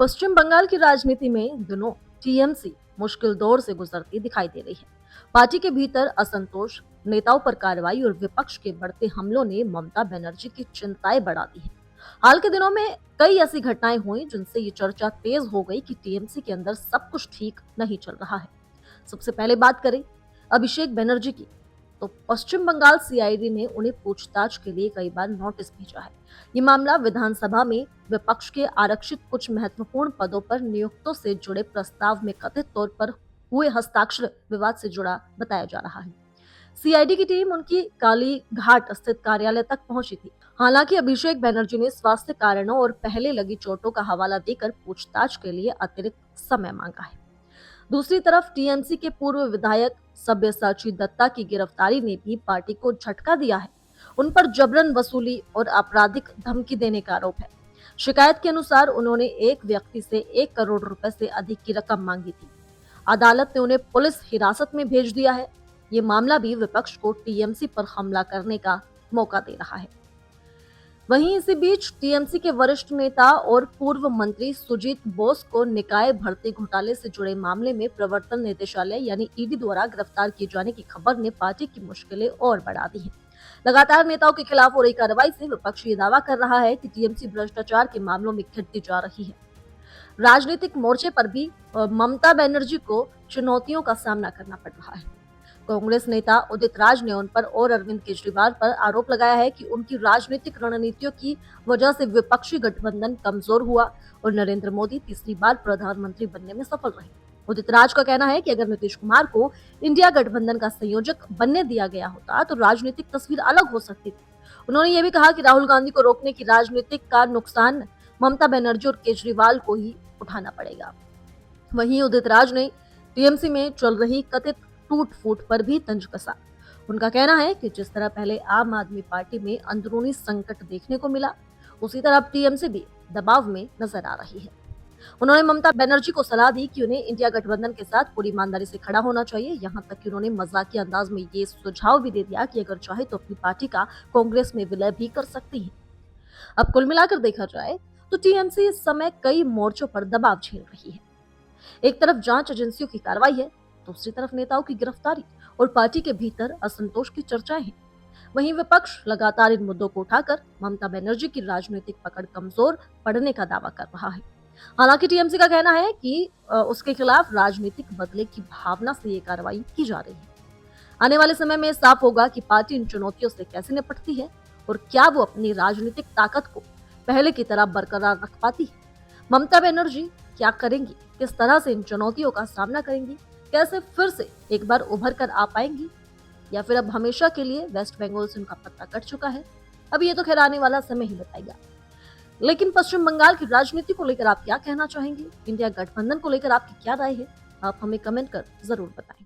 पश्चिम बंगाल की राजनीति में दिनों टीएमसी मुश्किल दौर से गुजरती दिखाई दे रही है। पार्टी के भीतर असंतोष, नेताओं पर कार्रवाई और विपक्ष के बढ़ते हमलों ने ममता बनर्जी की चिंताएं बढ़ा दी है। हाल के दिनों में कई ऐसी घटनाएं हुई जिनसे ये चर्चा तेज हो गई कि टीएमसी के अंदर सब कुछ ठीक नहीं चल रहा है। सबसे पहले बात करें अभिषेक बनर्जी की, तो पश्चिम बंगाल सीआईडी ने उन्हें पूछताछ के लिए कई बार नोटिस भेजा है। ये मामला विधानसभा में विपक्ष के आरक्षित कुछ महत्वपूर्ण पदों पर नियुक्तों से जुड़े प्रस्ताव में कथित तौर पर हुए हस्ताक्षर विवाद से जुड़ा बताया जा रहा है। सीआईडी की टीम उनकी काली घाट स्थित कार्यालय तक पहुंची थी। हालांकि अभिषेक बनर्जी ने स्वास्थ्य कारणों और पहले लगी चोटों का हवाला देकर पूछताछ के लिए अतिरिक्त समय मांगा है। दूसरी तरफ टीएमसी के पूर्व विधायक सब्यसाची दत्ता की गिरफ्तारी ने भी पार्टी को झटका दिया है। उन पर जबरन वसूली और आपराधिक धमकी देने का आरोप है। शिकायत के अनुसार उन्होंने एक व्यक्ति से 1 करोड़ रुपए से अधिक की रकम मांगी थी। अदालत ने उन्हें पुलिस हिरासत में भेज दिया है। ये मामला भी विपक्ष को टीएमसी पर हमला करने का मौका दे रहा है। वहीं इसी बीच टीएमसी के वरिष्ठ नेता और पूर्व मंत्री सुजीत बोस को निकाय भर्ती घोटाले से जुड़े मामले में प्रवर्तन निदेशालय यानी ईडी द्वारा गिरफ्तार किए जाने की खबर ने पार्टी की मुश्किलें और बढ़ा दी हैं। लगातार नेताओं के खिलाफ हो रही कार्रवाई से विपक्ष ये दावा कर रहा है कि टीएमसी भ्रष्टाचार के मामलों में घिरती जा रही है। राजनीतिक मोर्चे पर भी ममता बनर्जी को चुनौतियों का सामना करना पड़ रहा है। कांग्रेस नेता उदित राज ने उन पर और अरविंद केजरीवाल पर आरोप लगाया है कि उनकी राजनीतिक रणनीतियों की वजह से विपक्षी गठबंधन कमजोर हुआ और नरेंद्र मोदी तीसरी बार प्रधानमंत्री बनने में सफल रहे। उदित राज का कहना है कि अगर नीतीश कुमार को इंडिया गठबंधन का संयोजक बनने दिया गया होता तो राजनीतिक तस्वीर अलग हो सकती थी। उन्होंने ये भी कहा कि राहुल गांधी को रोकने की राजनीतिक का नुकसान ममता बनर्जी और केजरीवाल को ही उठाना पड़ेगा। वहीं उदित राज ने टीएमसी में चल रही कथित टूट फूट पर भी तंज कसा। उनका कहना है कि जिस तरह पहले आम आदमी पार्टी में अंदरूनी संकट देखने को मिला, उसी तरह अब टीएमसी भी दबाव में नजर आ रही है। उन्होंने ममता बनर्जी को सलाह दी कि उन्हें इंडिया गठबंधन के साथ पूरी ईमानदारी से खड़ा होना चाहिए। यहाँ तक कि उन्होंने मजाकिया अंदाज में ये सुझाव भी दे दिया कि अगर चाहे तो अपनी पार्टी का कांग्रेस में विलय भी कर सकती है। अब कुल मिलाकर देखा जाए तो टीएमसी इस समय कई मोर्चों पर दबाव झेल रही है। एक तरफ जांच एजेंसियों की कार्रवाई है, दूसरी तरफ नेताओं की गिरफ्तारी और पार्टी के भीतर असंतोष की चर्चाएं हैं। वहीं विपक्ष लगातार इन मुद्दों को उठाकर ममता बनर्जी की राजनीतिक पकड़ कमजोर पड़ने का दावा कर रहा है। हालांकि टीएमसी का कहना है कि उसके खिलाफ राजनीतिक बदले की भावना से ये कार्रवाई की जा रही है। आने वाले समय में साफ होगा कि पार्टी इन चुनौतियों से कैसे निपटती है और क्या वो अपनी राजनीतिक ताकत को पहले की तरह बरकरार रख पाती है। ममता बनर्जी क्या करेंगी, किस तरह से इन चुनौतियों का सामना करेंगी, कैसे फिर से एक बार उभर कर आ पाएंगी, या फिर अब हमेशा के लिए वेस्ट बंगाल से उनका पत्ता कट चुका है। अब ये तो खैर आने वाला समय ही बताएगा। लेकिन पश्चिम बंगाल की राजनीति को लेकर आप क्या कहना चाहेंगे? इंडिया गठबंधन को लेकर आपकी क्या राय है? आप हमें कमेंट कर जरूर बताएं।